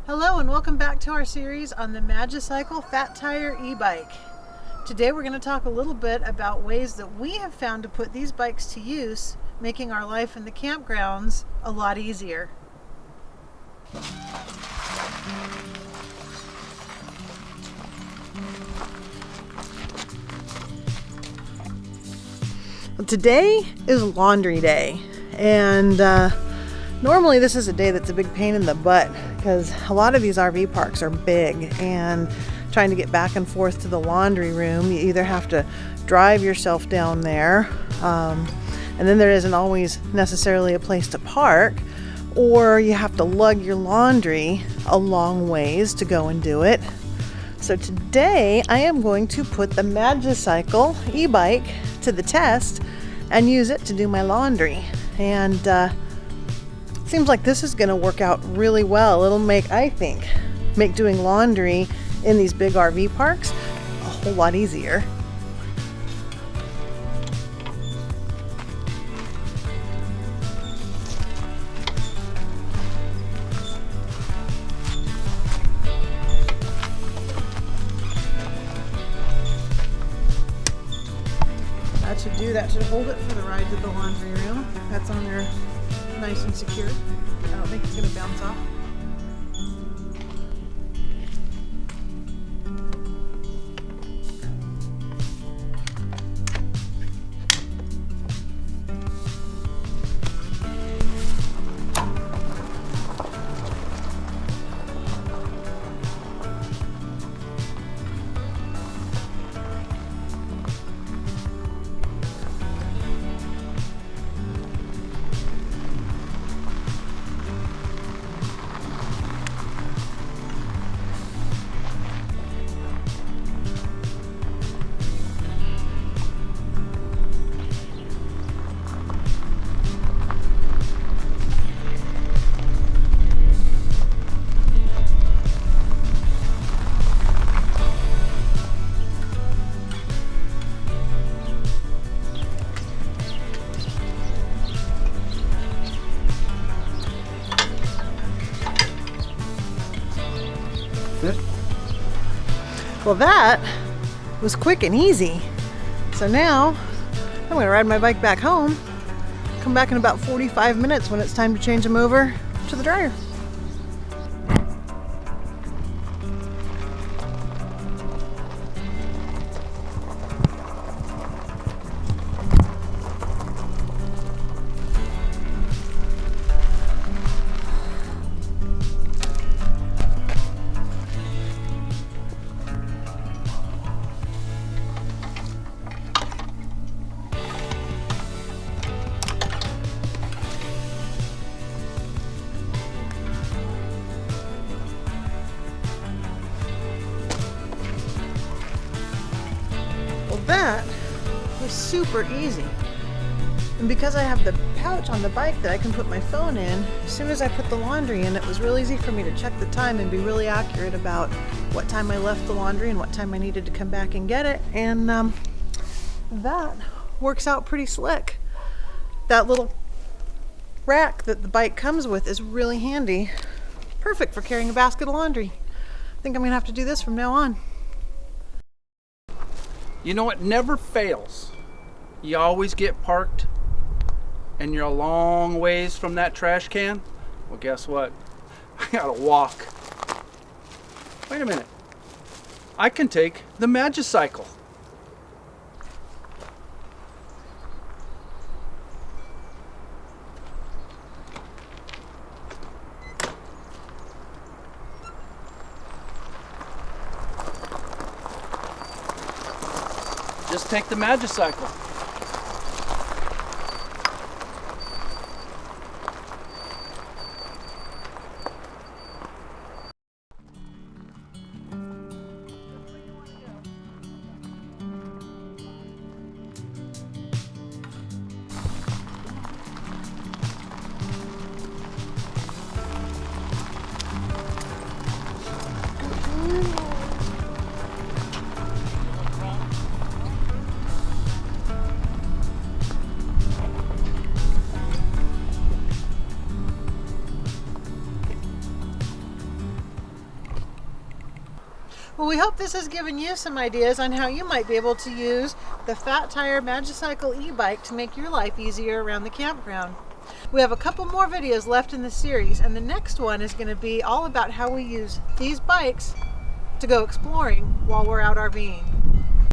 Hello and welcome back to our series on the Magicycle Fat Tire e-bike. Today we're going to talk a little bit about ways that we have found to put these bikes to use, making our life in the campgrounds a lot easier. Today is laundry day, and normally this is a day that's a big pain in the butt because a lot of these RV parks are big, and trying to get back and forth to the laundry room, you either have to drive yourself down there, and then there isn't always necessarily a place to park, or you have to lug your laundry a long ways to go and do it. So today I am going to put the Magicycle e-bike to the test and use it to do my laundry. And seems like this is going to work out really well. It'll make doing laundry in these big RV parks a whole lot easier. That should hold it for the ride to the laundry room. That's on there nice and secure. I don't think it's going to bounce off. Well, that was quick and easy. So now I'm going to ride my bike back home, come back in about 45 minutes when it's time to change them over to the dryer. That was super easy, and because I have the pouch on the bike that I can put my phone in, as soon as I put the laundry in, it was real easy for me to check the time and be really accurate about what time I left the laundry and what time I needed to come back and get it, and that works out pretty slick. That little rack that the bike comes with is really handy, perfect for carrying a basket of laundry. I think I'm gonna have to do this from now on. You know, it never fails. You always get parked and you're a long ways from that trash can. Well, guess what? I gotta walk. Wait a minute. I can take the Magicycle. Just take the Magicycle. Well, we hope this has given you some ideas on how you might be able to use the Fat Tire Magicycle e-bike to make your life easier around the campground. We have a couple more videos left in the series, and the next one is going to be all about how we use these bikes to go exploring while we're out RVing.